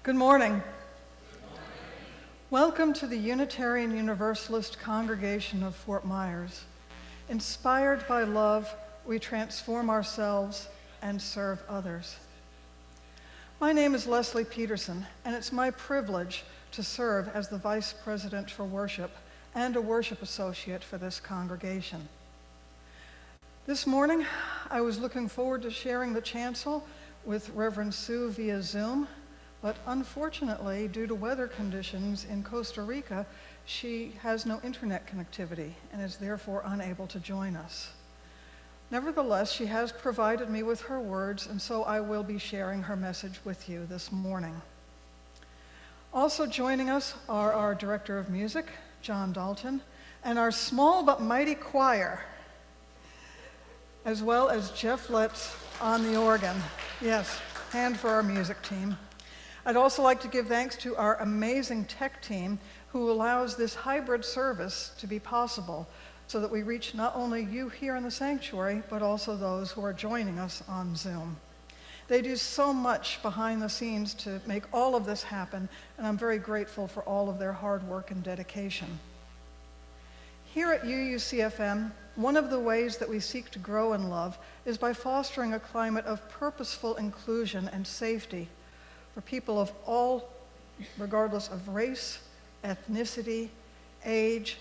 Good morning. Welcome to the Unitarian Universalist Congregation of Fort Myers. Inspired by love, we transform ourselves and serve others. My name is Lesley Peterson, and it's my privilege to serve as the Vice President for Worship and a worship associate for this congregation. This morning, I was looking forward to sharing the chancel with Reverend Sue via Zoom, but unfortunately, due to weather conditions in Costa Rica, she has no internet connectivity and is therefore unable to join us. Nevertheless, she has provided me with her words, and so I will be sharing her message with you this morning. Also joining us are our Director of Music, Jon Dalton, and our small but mighty choir, as well as Jeff Letts on the organ. Yes, hand for our music team. I'd also like to give thanks to our amazing tech team who allows this hybrid service to be possible so that we reach not only you here in the sanctuary, but also those who are joining us on Zoom. They do so much behind the scenes to make all of this happen, and I'm very grateful for all of their hard work and dedication. Here at UUCFM, one of the ways that we seek to grow in love is by fostering a climate of purposeful inclusion and safety for people of all, regardless of race, ethnicity, age,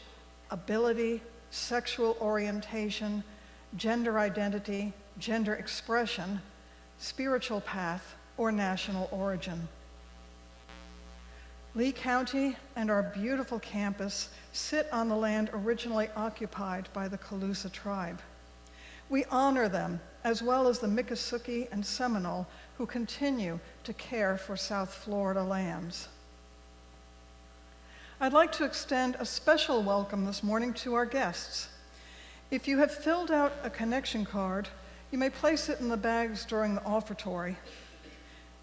ability, sexual orientation, gender identity, gender expression, spiritual path, or national origin. Lee County and our beautiful campus sit on the land originally occupied by the Calusa tribe. We honor them, as well as the Miccosukee and Seminole, who continue to care for South Florida lands. I'd like to extend a special welcome this morning to our guests. If you have filled out a connection card, you may place it in the bags during the offertory.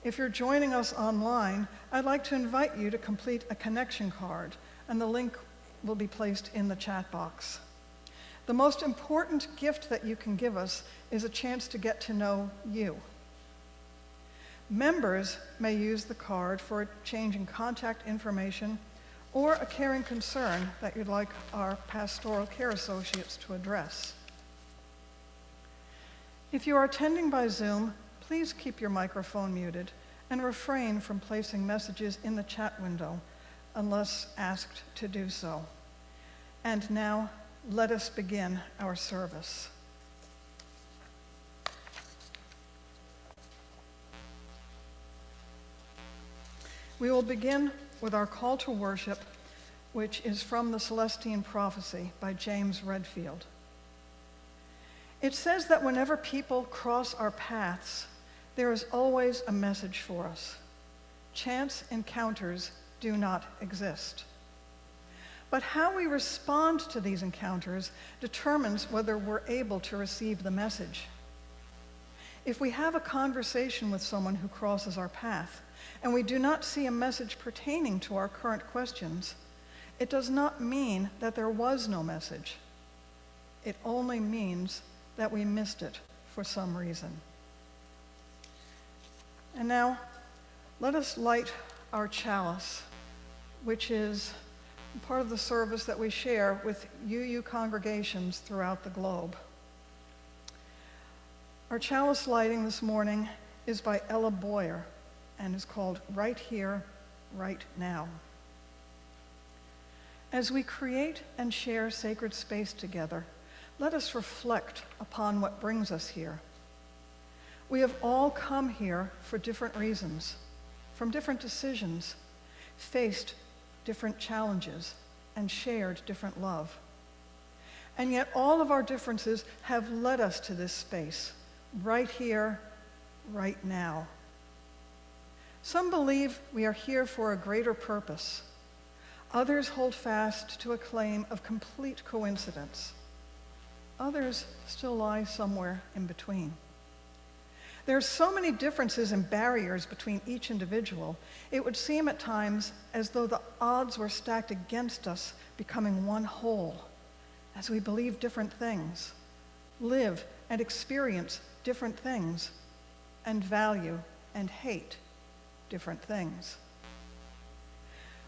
If you're joining us online, I'd like to invite you to complete a connection card, and the link will be placed in the chat box. The most important gift that you can give us is a chance to get to know you. Members may use the card for a change in contact information or a caring concern that you'd like our pastoral care associates to address. If you are attending by Zoom, please keep your microphone muted and refrain from placing messages in the chat window unless asked to do so. And now, let us begin our service. We will begin with our call to worship, which is from the Celestine prophecy by James Redfield. It says that whenever people cross our paths, there is always a message for us. Chance encounters do not exist. But how we respond to these encounters determines whether we're able to receive the message. If we have a conversation with someone who crosses our path, and we do not see a message pertaining to our current questions, it does not mean that there was no message. It only means that we missed it for some reason. And now, let us light our chalice, which is part of the service that we share with UU congregations throughout the globe. Our chalice lighting this morning is by Ella Boyer and is called Right Here, Right Now. As we create and share sacred space together, let us reflect upon what brings us here. We have all come here for different reasons, from different decisions, faced different challenges, and shared different love. And yet all of our differences have led us to this space, right here, right now. Some believe we are here for a greater purpose. Others hold fast to a claim of complete coincidence. Others still lie somewhere in between. There are so many differences and barriers between each individual, it would seem at times as though the odds were stacked against us, becoming one whole, as we believe different things, live and experience different things, and value and hate different things.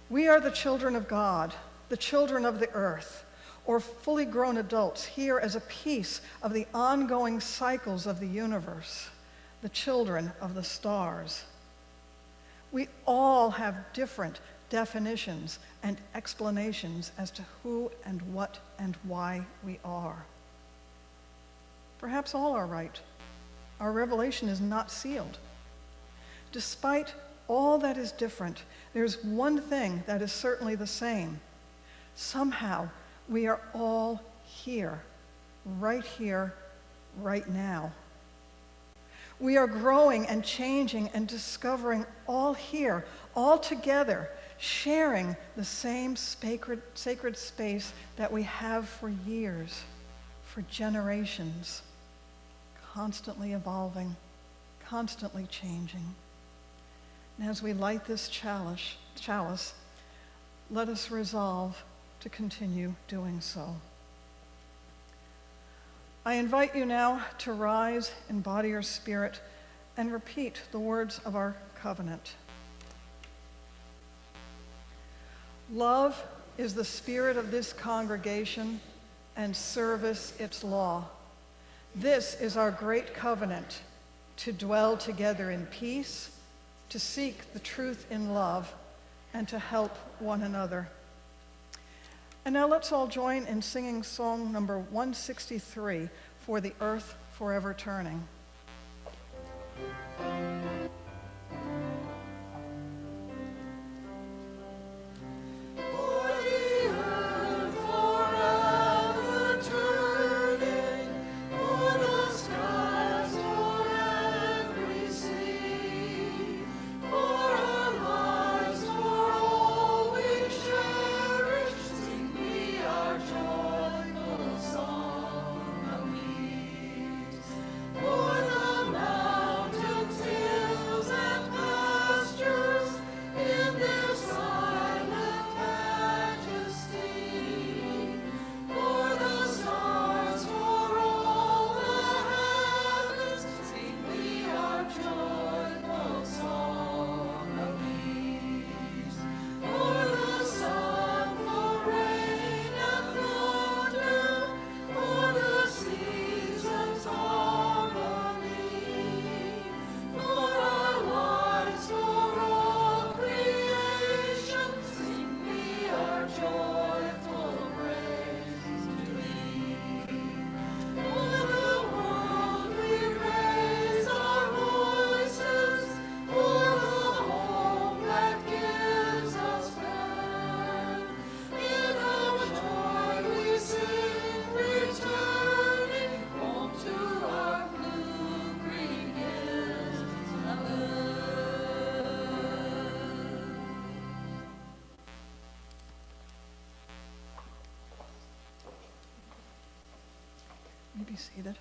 We are the children of God, the children of the earth, or fully grown adults here as a piece of the ongoing cycles of the universe, the children of the stars. We all have different definitions and explanations as to who and what and why we are. Perhaps all are right. Our revelation is not sealed. Despite all that is different, there's one thing that is certainly the same. Somehow, we are all here, right now. We are growing and changing and discovering all here, all together, sharing the same sacred space that we have for years, for generations, constantly evolving, constantly changing. And as we light this chalice, let us resolve to continue doing so. I invite you now to rise in body or spirit and repeat the words of our covenant. Love is the spirit of this congregation, and service its law. This is our great covenant, to dwell together in peace, to seek the truth in love, and to help one another. And now let's all join in singing song number 163, For the Earth Forever Turning. Be seated.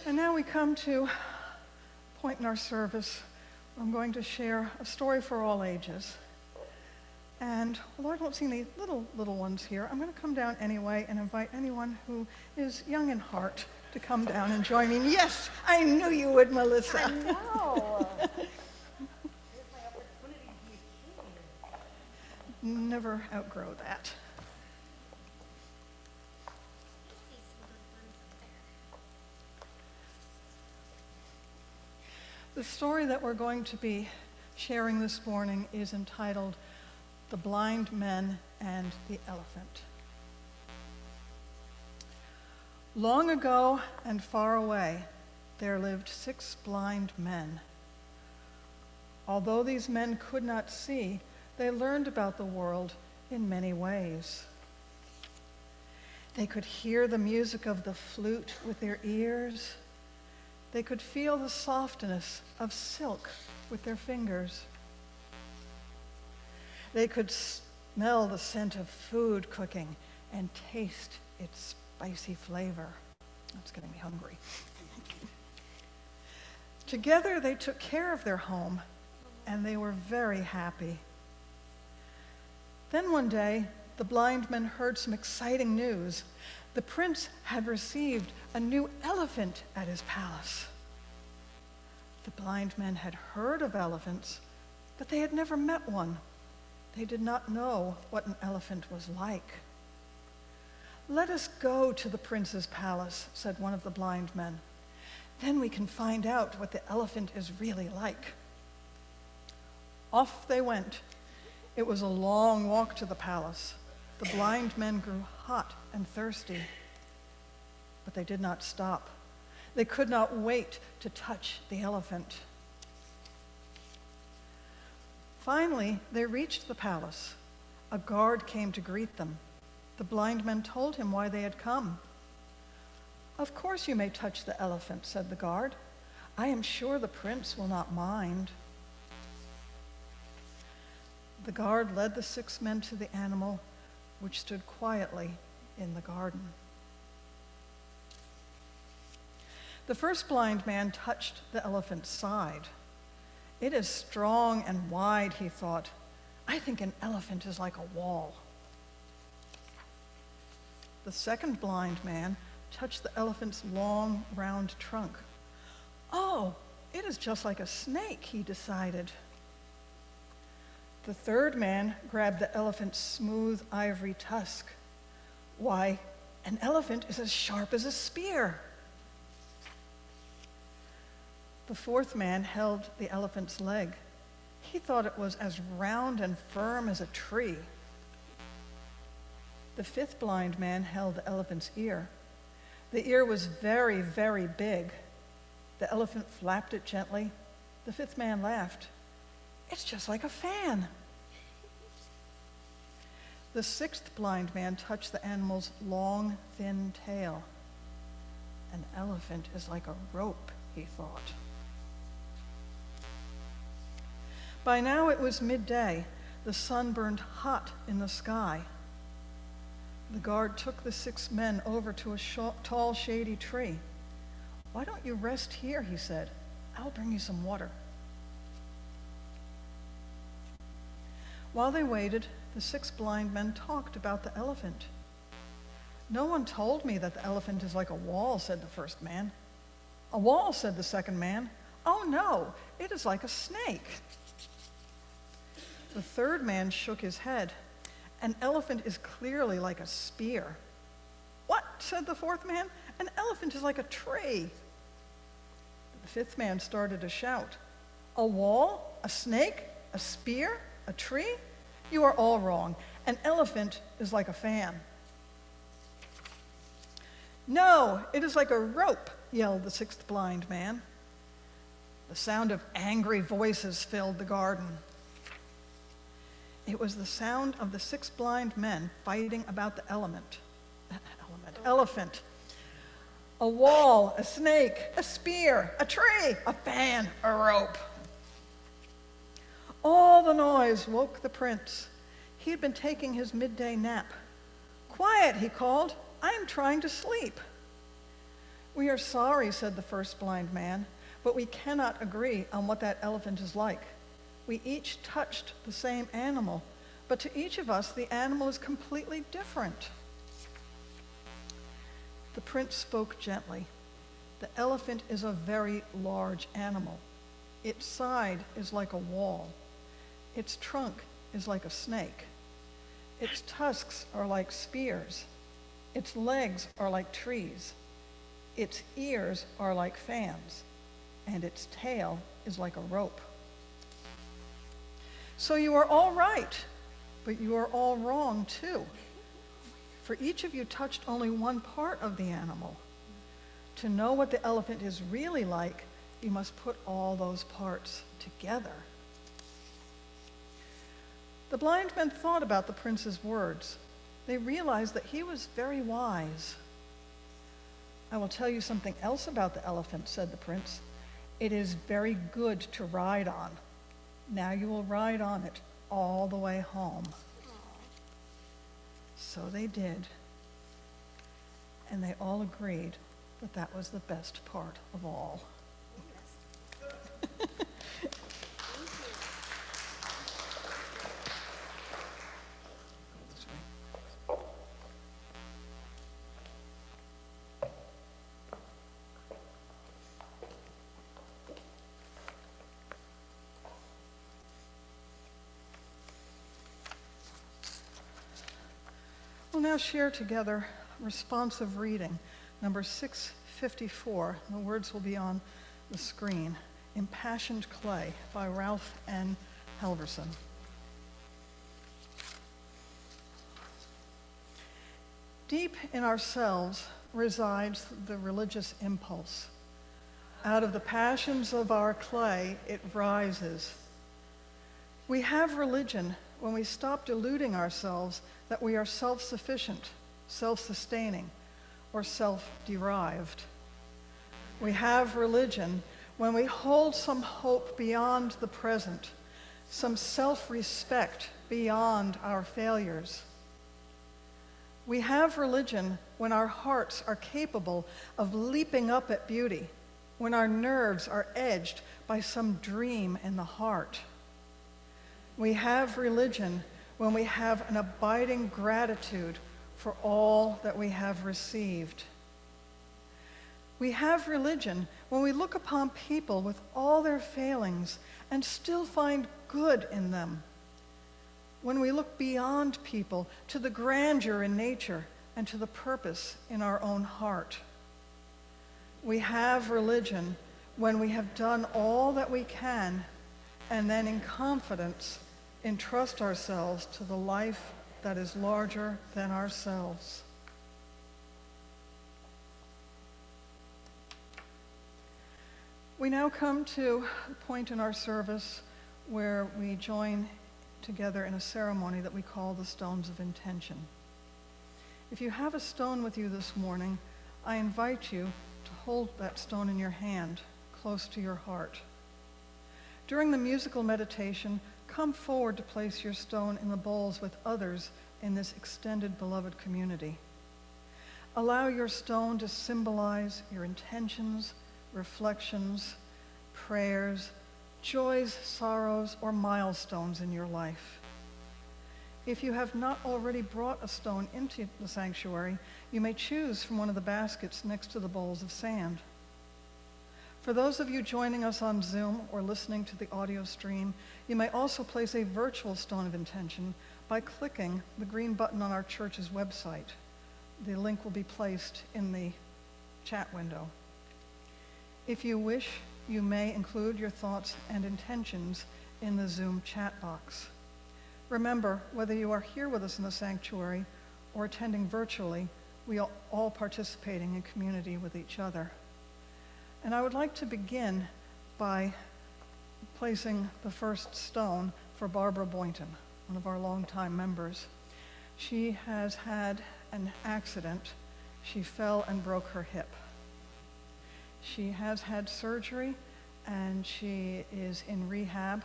And now we come to a point in our service where I'm going to share a story for all ages. And although I don't see any little ones here, I'm going to come down anyway and invite anyone who is young in heart to come down and join me. Yes, I knew you would, Melissa. I know. Never outgrow that. The story that we're going to be sharing this morning is entitled The Blind Men and the Elephant. Long ago and far away, there lived 6 blind men. Although these men could not see, they learned about the world in many ways. They could hear the music of the flute with their ears. They could feel the softness of silk with their fingers. They could smell the scent of food cooking and taste its spicy flavor. That's getting me hungry. Together they took care of their home, and they were very happy. Then one day, the blind men heard some exciting news. The prince had received a new elephant at his palace. The blind men had heard of elephants, but they had never met one. They did not know what an elephant was like. "Let us go to the prince's palace," said one of the blind men. "Then we can find out what the elephant is really like." Off they went. It was a long walk to the palace. The blind men grew hot and thirsty, but they did not stop. They could not wait to touch the elephant. Finally, they reached the palace. A guard came to greet them. The blind men told him why they had come. "Of course you may touch the elephant," said the guard. "I am sure the prince will not mind." The guard led the 6 men to the animal, which stood quietly in the garden. The first blind man touched the elephant's side. "It is strong and wide," he thought. "I think an elephant is like a wall." The second blind man touched the elephant's long, round trunk. "Oh, it is just like a snake," he decided. The third man grabbed the elephant's smooth ivory tusk. "Why, an elephant is as sharp as a spear." The fourth man held the elephant's leg. He thought it was as round and firm as a tree. The fifth blind man held the elephant's ear. The ear was very, very big. The elephant flapped it gently. The fifth man laughed. "It's just like a fan." The sixth blind man touched the animal's long, thin tail. "An elephant is like a rope," he thought. By now it was midday. The sun burned hot in the sky. The guard took the 6 men over to a tall, shady tree. "Why don't you rest here?" he said. "I'll bring you some water." While they waited, the 6 blind men talked about the elephant. "No one told me that the elephant is like a wall," said the first man. "A wall," said the second man. "Oh no, it is like a snake." The third man shook his head. "An elephant is clearly like a spear." "What?" said the fourth man. "An elephant is like a tree." The fifth man started to shout. "A wall? A snake? A spear? A tree? You are all wrong. An elephant is like a fan." "No, it is like a rope," yelled the 6th blind man. The sound of angry voices filled the garden. It was the sound of the 6 blind men fighting about the elephant. A wall, a snake, a spear, a tree, a fan, a rope. All the noise woke the prince. He had been taking his midday nap. "Quiet," he called. "I am trying to sleep." "We are sorry," said the first blind man, "but we cannot agree on what that elephant is like. We each touched the same animal, but to each of us, the animal is completely different." The prince spoke gently. "The elephant is a very large animal. Its side is like a wall. Its trunk is like a snake. Its tusks are like spears. Its legs are like trees. Its ears are like fans. And its tail is like a rope. So you are all right, but you are all wrong too. For each of you touched only one part of the animal. To know what the elephant is really like, you must put all those parts together." The blind men thought about the prince's words. They realized that he was very wise. "I will tell you something else about the elephant," said the prince. "It is very good to ride on. Now you will ride on it all the way home." So they did. And they all agreed that that was the best part of all. We'll now share together responsive reading, number 654. The words will be on the screen. Impassioned Clay by Ralph N. Helverson. Deep in ourselves resides the religious impulse. Out of the passions of our clay, it rises. We have religion when we stop deluding ourselves that we are self-sufficient, self-sustaining, or self-derived. We have religion when we hold some hope beyond the present, some self-respect beyond our failures. We have religion when our hearts are capable of leaping up at beauty, when our nerves are edged by some dream in the heart. We have religion when we have an abiding gratitude for all that we have received. We have religion when we look upon people with all their failings and still find good in them. When we look beyond people to the grandeur in nature and to the purpose in our own heart. We have religion when we have done all that we can and then in confidence entrust ourselves to the life that is larger than ourselves. We now come to the point in our service where we join together in a ceremony that we call the Stones of Intention. If you have a stone with you this morning, I invite you to hold that stone in your hand, close to your heart. During the musical meditation, come forward to place your stone in the bowls with others in this extended beloved community. Allow your stone to symbolize your intentions, reflections, prayers, joys, sorrows, or milestones in your life. If you have not already brought a stone into the sanctuary, you may choose from one of the baskets next to the bowls of sand. For those of you joining us on Zoom or listening to the audio stream, you may also place a virtual stone of intention by clicking the green button on our church's website. The link will be placed in the chat window. If you wish, you may include your thoughts and intentions in the Zoom chat box. Remember, whether you are here with us in the sanctuary or attending virtually, we are all participating in community with each other. And I would like to begin by placing the first stone for Barbara Boynton, one of our longtime members. She has had an accident. She fell and broke her hip. She has had surgery, and she is in rehab,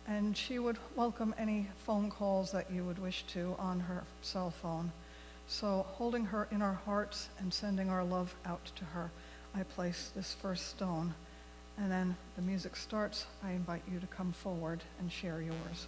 and she would welcome any phone calls that you would wish to on her cell phone. So holding her in our hearts and sending our love out to her, I place this first stone, and then the music starts. I invite you to come forward and share yours.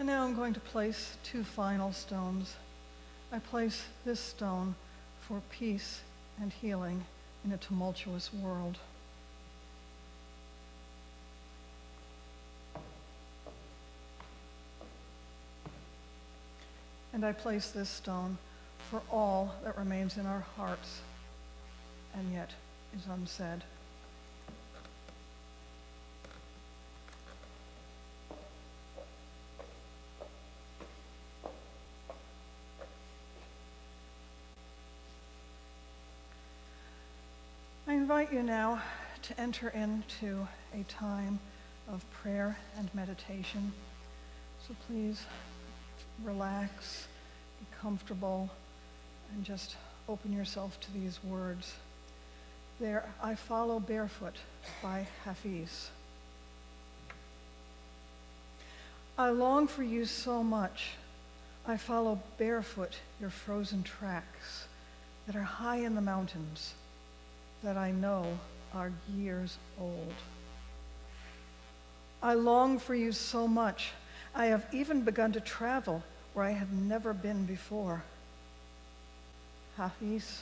And now I'm going to place 2 final stones. I place this stone for peace and healing in a tumultuous world. And I place this stone for all that remains in our hearts and yet is unsaid. I invite you now to enter into a time of prayer and meditation. So please relax, be comfortable, and just open yourself to these words. There, I follow Barefoot by Hafiz. I long for you so much. I follow barefoot your frozen tracks that are high in the mountains, that I know are years old. I long for you so much. I have even begun to travel where I have never been before. Hafiz,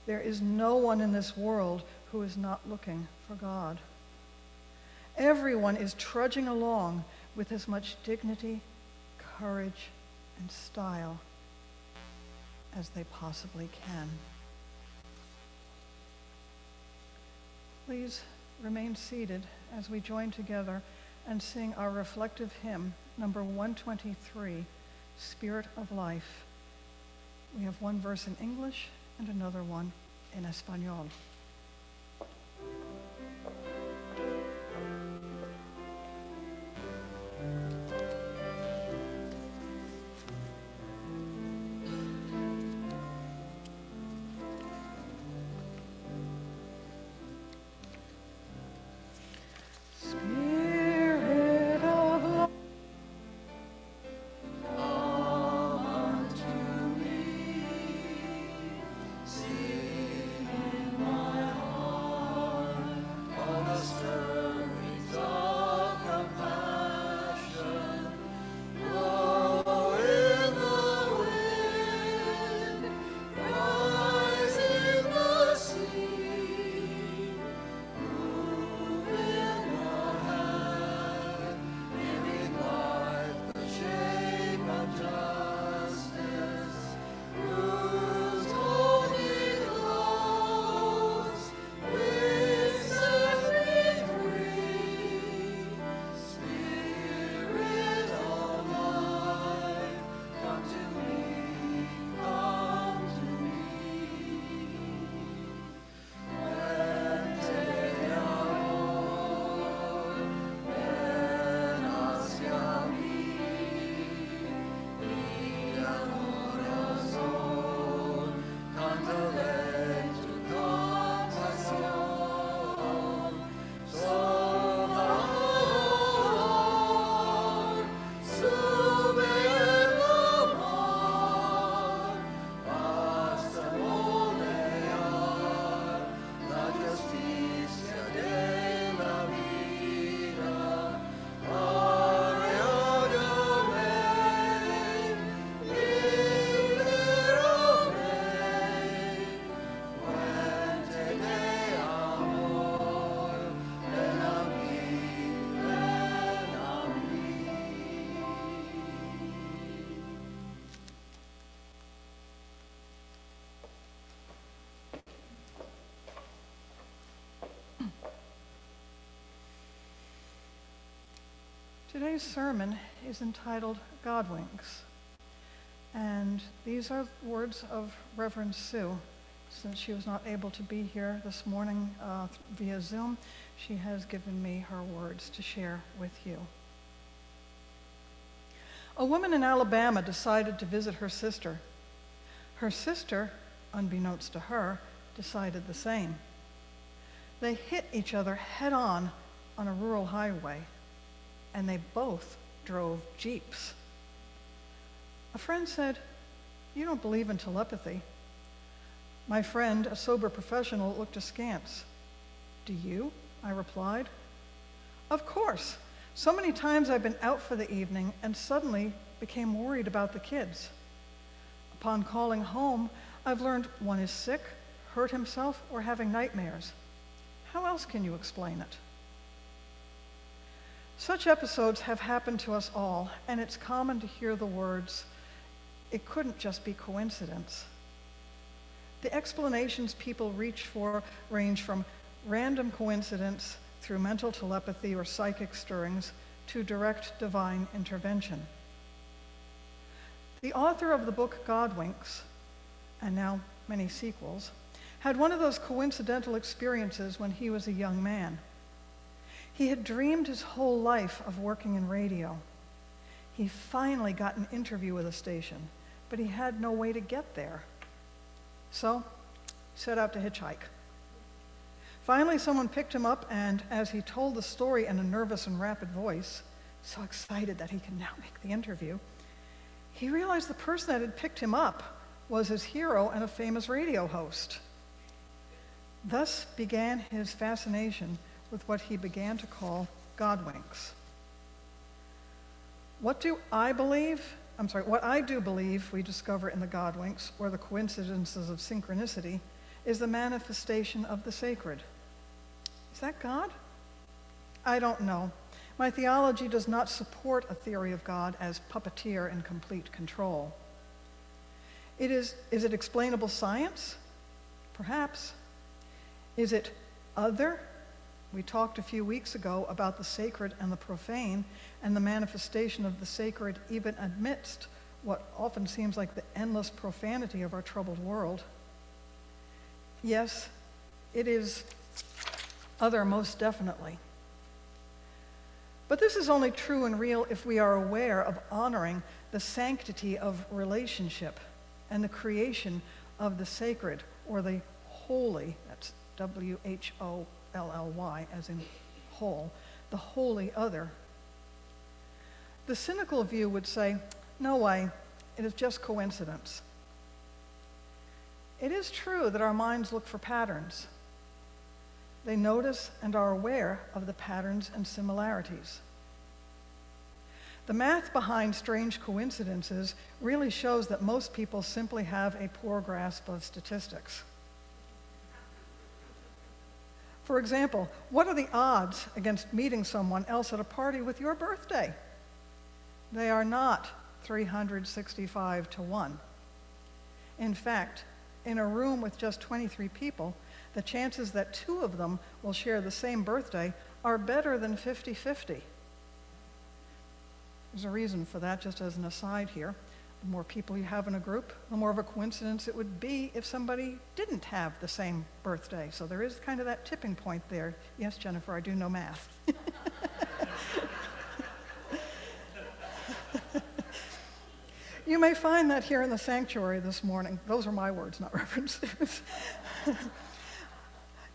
there is no one in this world who is not looking for God. Everyone is trudging along with as much dignity, courage, and style as they possibly can. Please remain seated as we join together and sing our reflective hymn, number 123, Spirit of Life. We have one verse in English and another one in Espanol. Today's sermon is entitled Godwinks, and these are words of Reverend Sue. Since she was not able to be here this morning via Zoom, she has given me her words to share with you. A woman in Alabama decided to visit her sister. Her sister, unbeknownst to her, decided the same. They hit each other head-on a rural highway, and they both drove Jeeps. A friend said, "You don't believe in telepathy." My friend, a sober professional, looked askance. "Do you?" I replied. "Of course. So many times I've been out for the evening and suddenly became worried about the kids. Upon calling home, I've learned one is sick, hurt himself, or having nightmares. How else can you explain it? Such episodes have happened to us all, and it's common to hear the words, "It couldn't just be coincidence." The explanations people reach for range from random coincidence through mental telepathy or psychic stirrings to direct divine intervention. The author of the book Godwinks, and now many sequels, had one of those coincidental experiences when he was a young man. He had dreamed his whole life of working in radio. He finally got an interview with a station, but he had no way to get there. So, set out to hitchhike. Finally, someone picked him up, and as he told the story in a nervous and rapid voice, so excited that he could now make the interview, he realized the person that had picked him up was his hero and a famous radio host. Thus began his fascination with what he began to call Godwinks. What I do believe we discover in the Godwinks, or the coincidences of synchronicity, is the manifestation of the sacred. Is that God? I don't know. My theology does not support a theory of God as puppeteer in complete control. Is it explainable science? Perhaps. Is it other? We talked a few weeks ago about the sacred and the profane, and the manifestation of the sacred even amidst what often seems like the endless profanity of our troubled world. Yes, it is other, most definitely. But this is only true and real if we are aware of honoring the sanctity of relationship and the creation of the sacred, or the holy, that's W-H-O-L-L-Y, as in whole, the holy other. The cynical view would say, no way, it is just coincidence. It is true that our minds look for patterns. They notice and are aware of the patterns and similarities. The math behind strange coincidences really shows that most people simply have a poor grasp of statistics. For example, what are the odds against meeting someone else at a party with your birthday? They are not 365 to 1. In fact, in a room with just 23 people, the chances that 2 of them will share the same birthday are better than 50-50. There's a reason for that, just as an aside here. The more people you have in a group, the more of a coincidence it would be if somebody didn't have the same birthday. So there is kind of that tipping point there. Yes, Jennifer, I do know math. You may find that here in the sanctuary this morning. Those are my words, not references.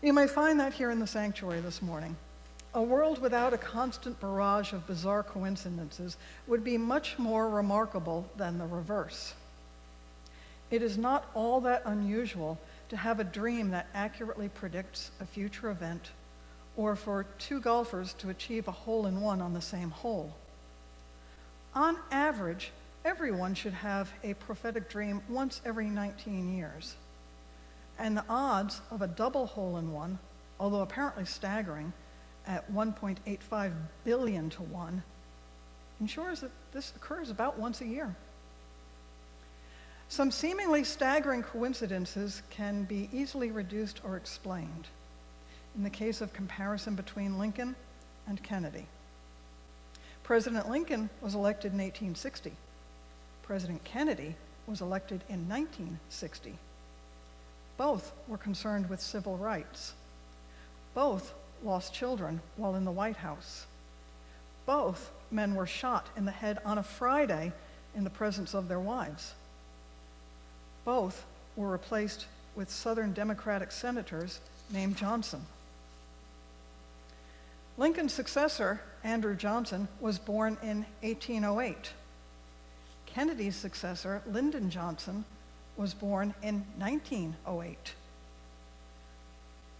You may find that here in the sanctuary this morning. A world without a constant barrage of bizarre coincidences would be much more remarkable than the reverse. It is not all that unusual to have a dream that accurately predicts a future event, or for 2 golfers to achieve a hole-in-one on the same hole. On average, everyone should have a prophetic dream once every 19 years. And the odds of a double hole-in-one, although apparently staggering, at 1.85 billion to 1, ensures that this occurs about once a year. Some seemingly staggering coincidences can be easily reduced or explained. In the case of comparison between Lincoln and Kennedy. President Lincoln was elected in 1860. President Kennedy was elected in 1960. Both were concerned with civil rights. Both lost children while in the White House. Both men were shot in the head on a Friday in the presence of their wives. Both were replaced with Southern Democratic senators named Johnson. Lincoln's successor, Andrew Johnson, was born in 1808. Kennedy's successor, Lyndon Johnson, was born in 1908.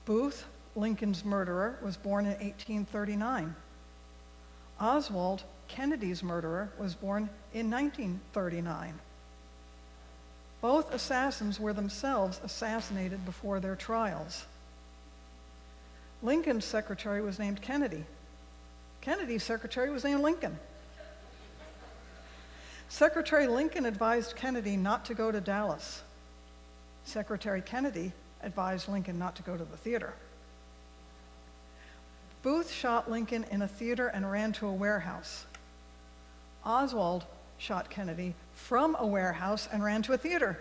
Booth, Lincoln's murderer, was born in 1839. Oswald, Kennedy's murderer, was born in 1939. Both assassins were themselves assassinated before their trials. Lincoln's secretary was named Kennedy. Kennedy's secretary was named Lincoln. Secretary Lincoln advised Kennedy not to go to Dallas. Secretary Kennedy advised Lincoln not to go to the theater. Booth shot Lincoln in a theater and ran to a warehouse. Oswald shot Kennedy from a warehouse and ran to a theater.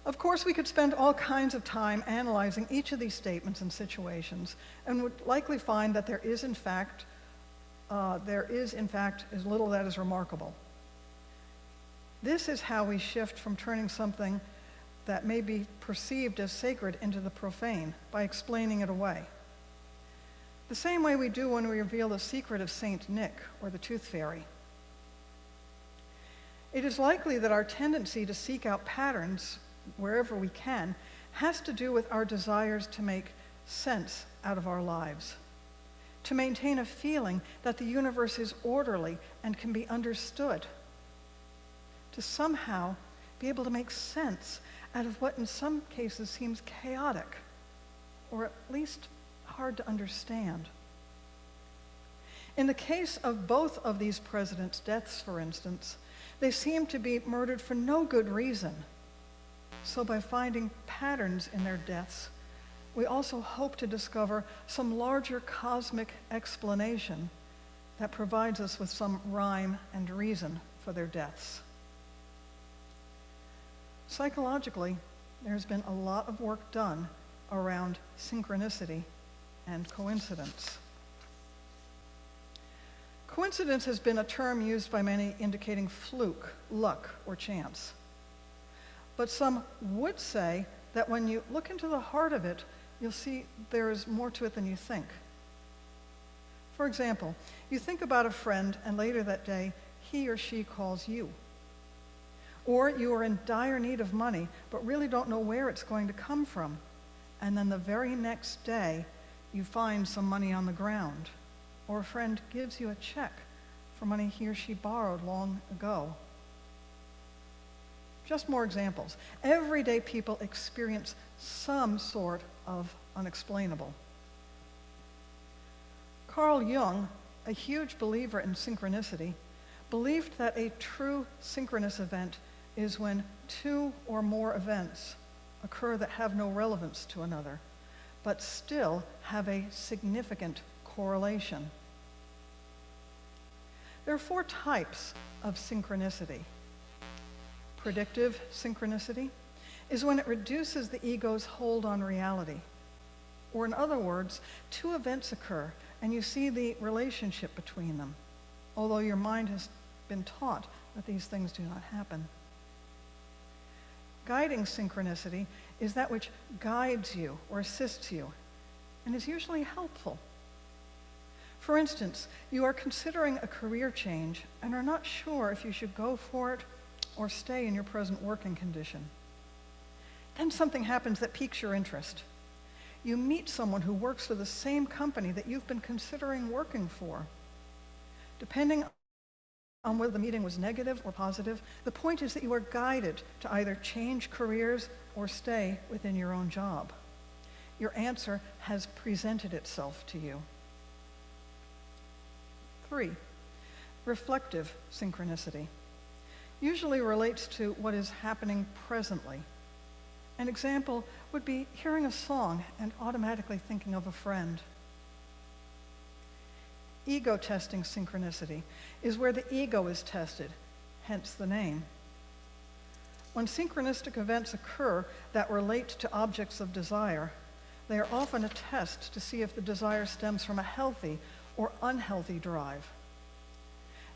Of course, we could spend all kinds of time analyzing each of these statements and situations and would likely find that there is, in fact, as little that is remarkable. This is how we shift from turning something that may be perceived as sacred into the profane, by explaining it away. The same way we do when we reveal the secret of Saint Nick or the Tooth Fairy. It is likely that our tendency to seek out patterns wherever we can has to do with our desires to make sense out of our lives, to maintain a feeling that the universe is orderly and can be understood, to somehow be able to make sense out of what in some cases seems chaotic, or at least hard to understand. In the case of both of these presidents' deaths, for instance, they seem to be murdered for no good reason. So by finding patterns in their deaths, we also hope to discover some larger cosmic explanation that provides us with some rhyme and reason for their deaths. Psychologically, there's been a lot of work done around synchronicity and coincidence. Coincidence has been a term used by many indicating fluke, luck, or chance. But some would say that when you look into the heart of it, you'll see there is more to it than you think. For example, you think about a friend and later that day, he or she calls you. Or you are in dire need of money, but really don't know where it's going to come from. And then the very next day, you find some money on the ground. Or a friend gives you a check for money he or she borrowed long ago. Just more examples. Everyday people experience some sort of unexplainable. Carl Jung, a huge believer in synchronicity, believed that a true synchronous event is when two or more events occur that have no relevance to another, but still have a significant correlation. There are 4 types of synchronicity. Predictive synchronicity is when it reduces the ego's hold on reality. Or in other words, 2 events occur and you see the relationship between them, although your mind has been taught that these things do not happen. Guiding synchronicity is that which guides you or assists you and is usually helpful. For instance, you are considering a career change and are not sure if you should go for it or stay in your present working condition. Then something happens that piques your interest. You meet someone who works for the same company that you've been considering working for. Depending on whether the meeting was negative or positive, the point is that you are guided to either change careers or stay within your own job. Your answer has presented itself to you. 3, reflective synchronicity usually relates to what is happening presently. An example would be hearing a song and automatically thinking of a friend. Ego-testing synchronicity is where the ego is tested, hence the name. When synchronistic events occur that relate to objects of desire, they are often a test to see if the desire stems from a healthy or unhealthy drive.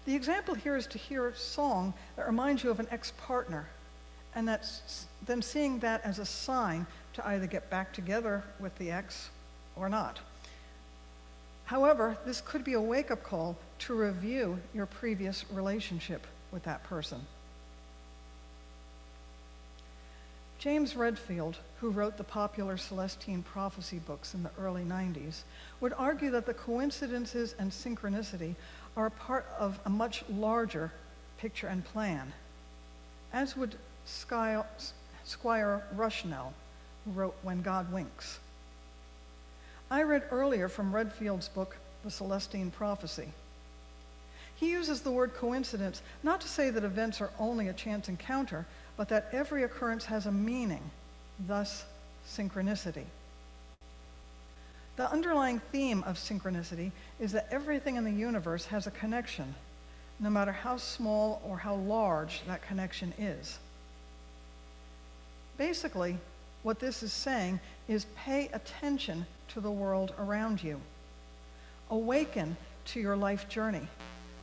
The example here is to hear a song that reminds you of an ex-partner, and then seeing that as a sign to either get back together with the ex or not. However, this could be a wake-up call to review your previous relationship with that person. James Redfield, who wrote the popular Celestine prophecy books in the early 90s, would argue that the coincidences and synchronicity are a part of a much larger picture and plan, as would Squire Rushnell, who wrote When God Winks. I read earlier from Redfield's book, The Celestine Prophecy. He uses the word coincidence not to say that events are only a chance encounter, but that every occurrence has a meaning, thus synchronicity. The underlying theme of synchronicity is that everything in the universe has a connection, no matter how small or how large that connection is. Basically, what this is saying is pay attention to the world around you. Awaken to your life journey.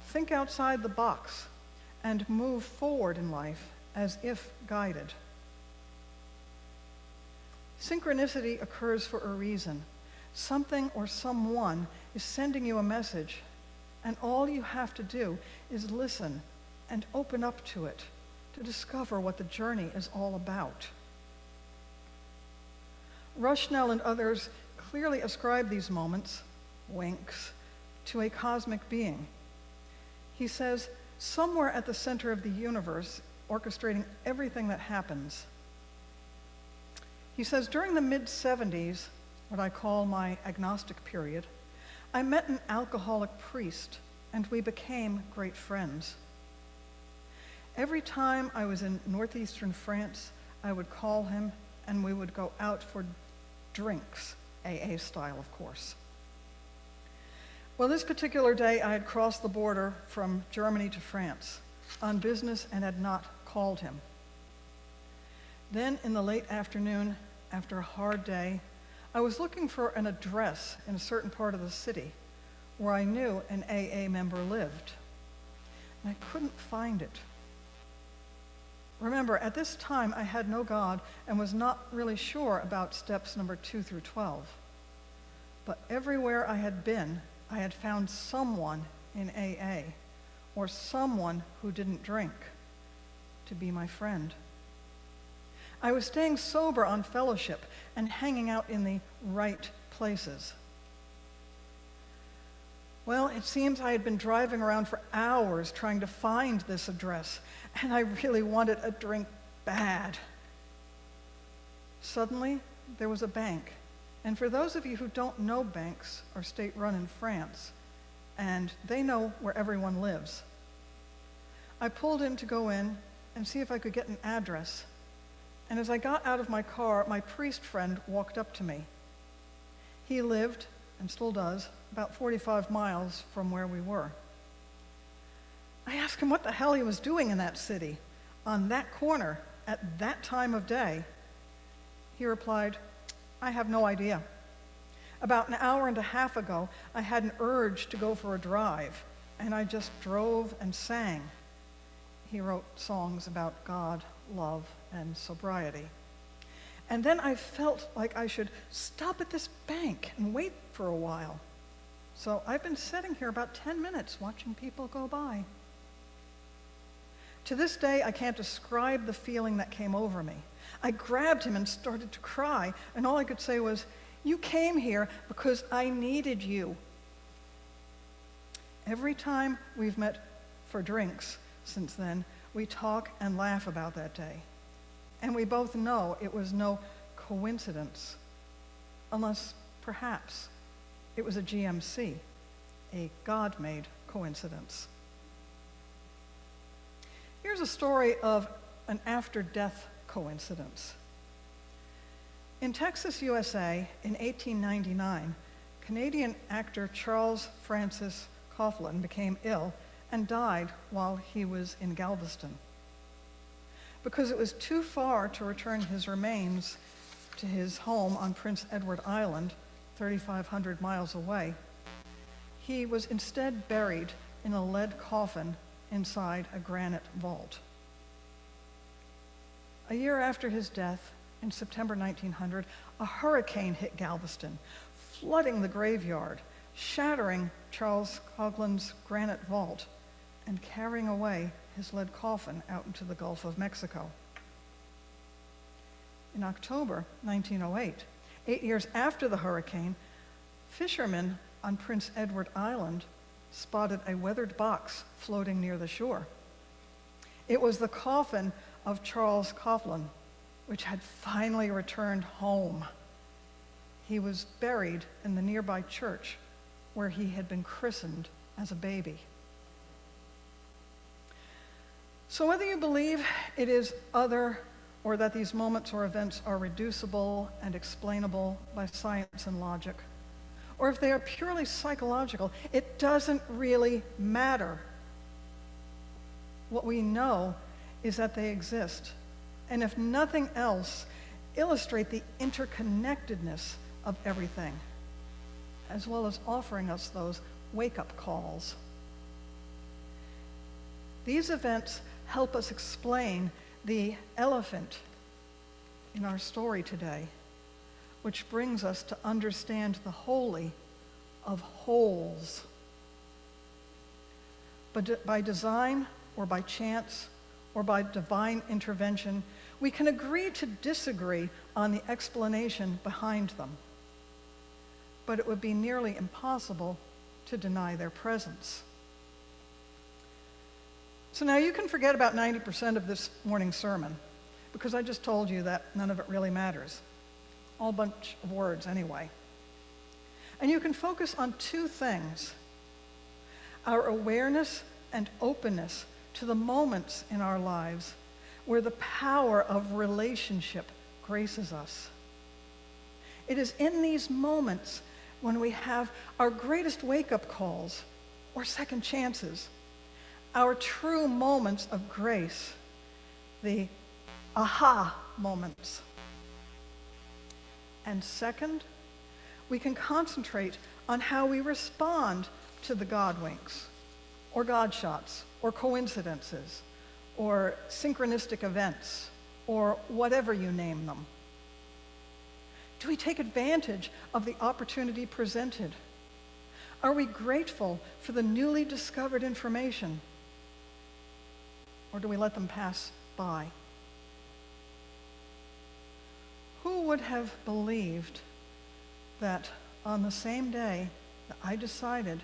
Think outside the box and move forward in life as if guided. Synchronicity occurs for a reason. Something or someone is sending you a message, and all you have to do is listen and open up to it to discover what the journey is all about. Rushnell and others clearly ascribe these moments, winks, to a cosmic being. He says, somewhere at the center of the universe, orchestrating everything that happens. He says, during the mid-70s, what I call my agnostic period, I met an alcoholic priest, and we became great friends. Every time I was in northeastern France, I would call him, and we would go out for drinks, AA style, of course. Well, this particular day, I had crossed the border from Germany to France on business and had not called him. Then, in the late afternoon, after a hard day, I was looking for an address in a certain part of the city where I knew an AA member lived, and I couldn't find it. Remember, at this time, I had no God and was not really sure about steps number 2 through 12. But everywhere I had been, I had found someone in AA or someone who didn't drink to be my friend. I was staying sober on fellowship and hanging out in the right places. Well, it seems I had been driving around for hours trying to find this address, and I really wanted a drink bad. Suddenly, there was a bank. And for those of you who don't know banks are state-run in France, and they know where everyone lives, I pulled in to go in and see if I could get an address. And as I got out of my car, my priest friend walked up to me. He lived, and still does, about 45 miles from where we were. I asked him what the hell he was doing in that city, on that corner, at that time of day. He replied, I have no idea. About an hour and a half ago, I had an urge to go for a drive, and I just drove and sang. He wrote songs about God, love, and sobriety. And then I felt like I should stop at this bank and wait for a while. So I've been sitting here about 10 minutes watching people go by. To this day, I can't describe the feeling that came over me. I grabbed him and started to cry, and all I could say was, you came here because I needed you. Every time we've met for drinks since then, we talk and laugh about that day. And we both know it was no coincidence, unless perhaps it was a GMC, a God-made coincidence. Here's a story of an after-death coincidence. In Texas, USA, in 1899, Canadian actor Charles Francis Coughlin became ill and died while he was in Galveston. Because it was too far to return his remains to his home on Prince Edward Island, 3,500 miles away, he was instead buried in a lead coffin inside a granite vault. A year after his death, in September 1900, a hurricane hit Galveston, flooding the graveyard, shattering Charles Coughlin's granite vault, and carrying away his lead coffin out into the Gulf of Mexico. in October 1908, 8 years after the hurricane, fishermen on Prince Edward Island spotted a weathered box floating near the shore. It was the coffin of Charles Coughlin, which had finally returned home. He was buried in the nearby church where he had been christened as a baby. So whether you believe it is other or that these moments or events are reducible and explainable by science and logic, or if they are purely psychological, it doesn't really matter. What we know is that they exist, and if nothing else, illustrate the interconnectedness of everything, as well as offering us those wake-up calls. These events help us explain the elephant in our story today, which brings us to understand the holy of wholes. But by design or by chance or by divine intervention, we can agree to disagree on the explanation behind them. But it would be nearly impossible to deny their presence. So now you can forget about 90% of this morning's sermon, because I just told you that none of it really matters. All bunch of words anyway. And you can focus on two things: our awareness and openness to the moments in our lives where the power of relationship graces us. It is in these moments when we have our greatest wake-up calls or second chances, our true moments of grace, the aha moments. And second, we can concentrate on how we respond to the Godwinks, or Godshots, or coincidences, or synchronistic events, or whatever you name them. Do we take advantage of the opportunity presented? Are we grateful for the newly discovered information? Or do we let them pass by? Who would have believed that on the same day that I decided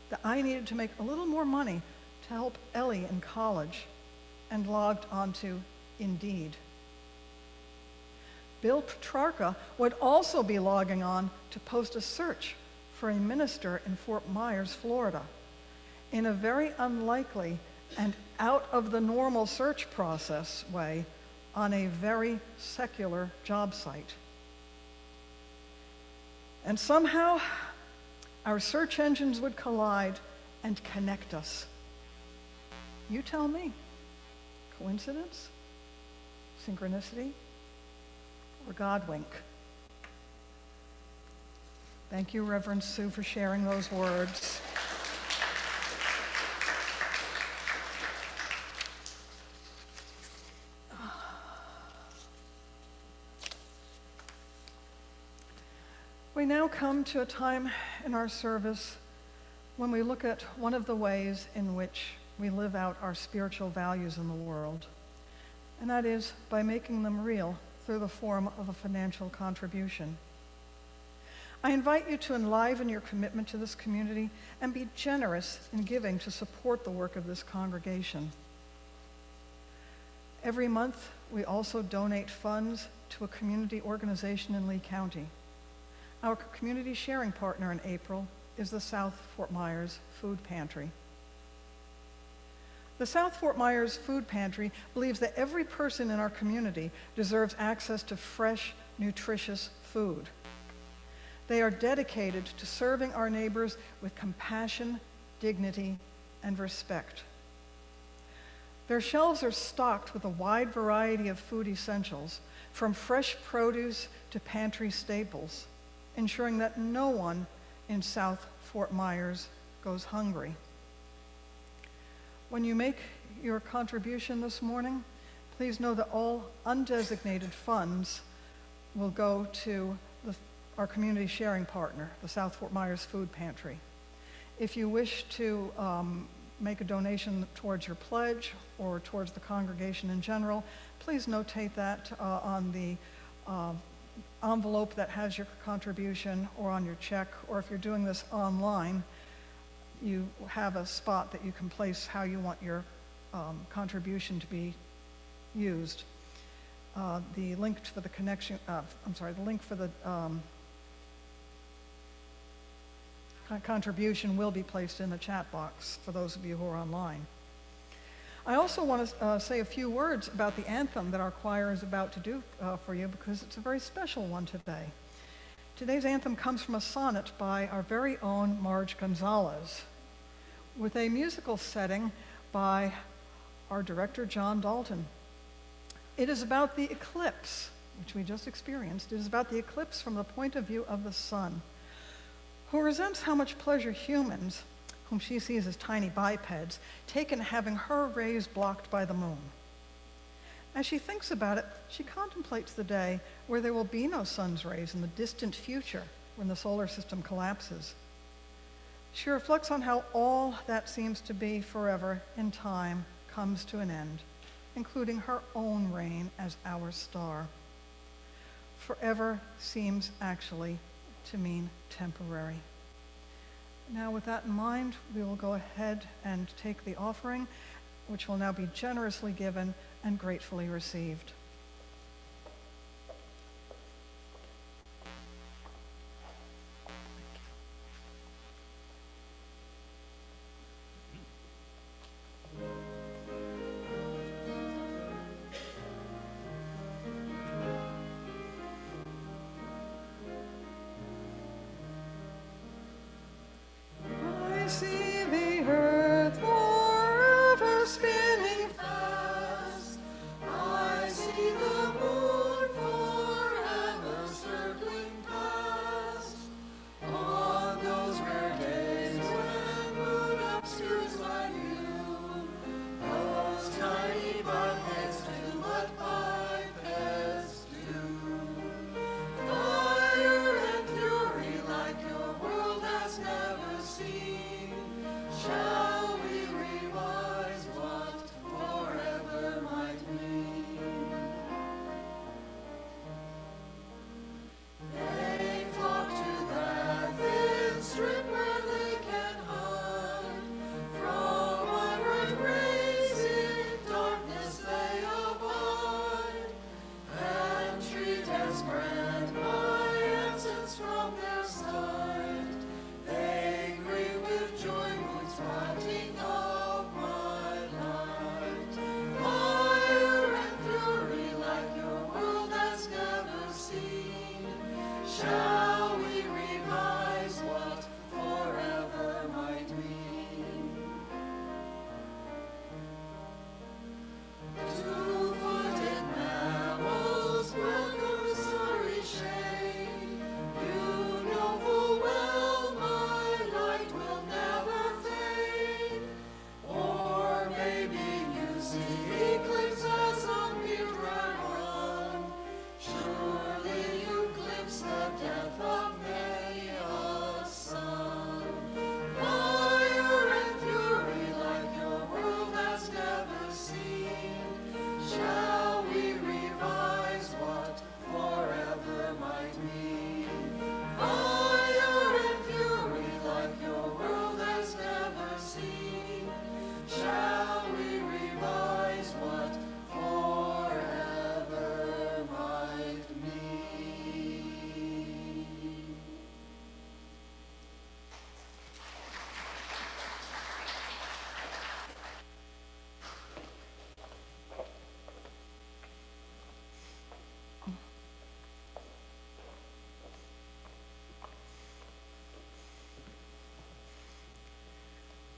that I needed to make a little more money to help Ellie in college and logged onto Indeed? Bill Petrarca would also be logging on to post a search for a minister in Fort Myers, Florida, in a very unlikely and out of the normal search process way on a very secular job site. And somehow, our search engines would collide and connect us. You tell me. Coincidence? Synchronicity? Or Godwink? Thank you, Reverend Sue, for sharing those words. We now come to a time in our service when we look at one of the ways in which we live out our spiritual values in the world, and that is by making them real through the form of a financial contribution. I invite you to enliven your commitment to this community and be generous in giving to support the work of this congregation. Every month, we also donate funds to a community organization in Lee County. Our community sharing partner in April is the South Fort Myers Food Pantry. The South Fort Myers Food Pantry believes that every person in our community deserves access to fresh, nutritious food. They are dedicated to serving our neighbors with compassion, dignity, and respect. Their shelves are stocked with a wide variety of food essentials, from fresh produce to pantry staples, ensuring that no one in South Fort Myers goes hungry. When you make your contribution this morning, please know that all undesignated funds will go to our community sharing partner, the South Fort Myers Food Pantry. If you wish to make a donation towards your pledge or towards the congregation in general, please notate that on the envelope that has your contribution or on your check, or if you're doing this online, you have a spot that you can place how you want your contribution to be used. The link for the contribution will be placed in the chat box for those of you who are online. I also want to say a few words about the anthem that our choir is about to do for you, because it's a very special one today. Today's anthem comes from a sonnet by our very own Marge Gonzalez, with a musical setting by our director, Jon Dalton. It is about the eclipse, which we just experienced. It is about the eclipse from the point of view of the sun, who resents how much pleasure humans, whom she sees as tiny bipeds, take in having her rays blocked by the moon. As she thinks about it, she contemplates the day where there will be no sun's rays in the distant future when the solar system collapses. She reflects on how all that seems to be forever in time comes to an end, including her own reign as our star. Forever seems actually to mean temporary. Now, with that in mind, we will go ahead and take the offering, which will now be generously given and gratefully received.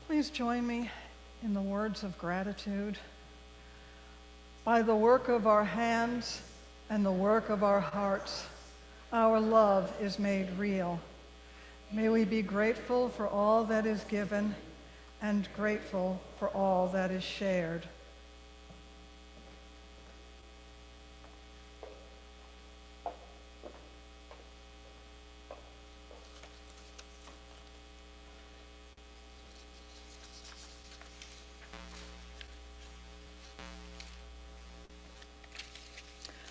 Please join me in the words of gratitude. By the work of our hands and the work of our hearts, our love is made real. May we be grateful for all that is given and grateful for all that is shared.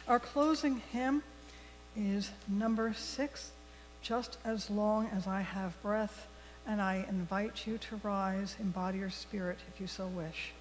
Our closing hymn is number 6, Just as Long as I Have Breath, and I invite you to rise, embody your spirit if you so wish.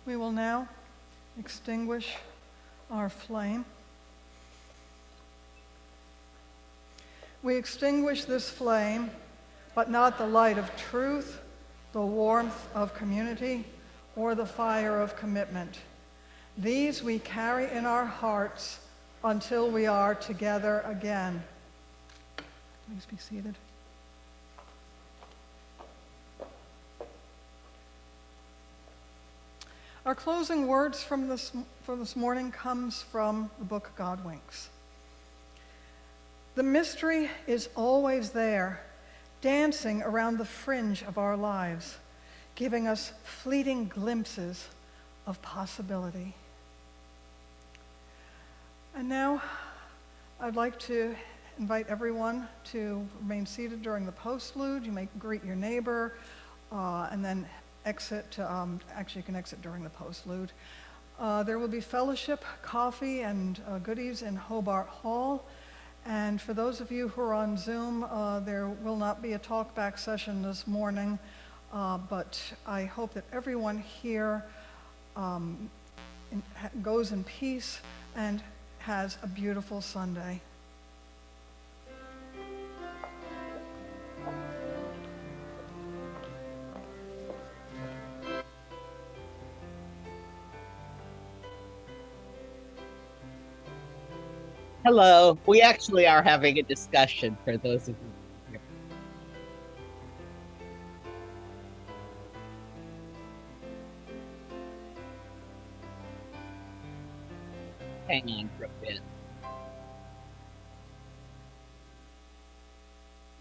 We will now extinguish our flame. We extinguish this flame, but not the light of truth, the warmth of community, or the fire of commitment. These we carry in our hearts until we are together again. Please be seated. Our closing words for this morning comes from the book Godwinks. The mystery is always there, dancing around the fringe of our lives, giving us fleeting glimpses of possibility. And now, I'd like to invite everyone to remain seated during the postlude. You may greet your neighbor, and then exit. Actually, you can exit during the postlude. There will be fellowship, coffee, and goodies in Hobart Hall. And for those of you who are on Zoom, there will not be a talkback session this morning, but I hope that everyone here goes in peace and has a beautiful Sunday. Hello. We actually are having a discussion for those of you here. Hang on for a bit.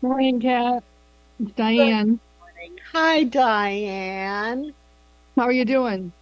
Morning, Kat. It's Diane. Good morning. Hi, Diane. How are you doing?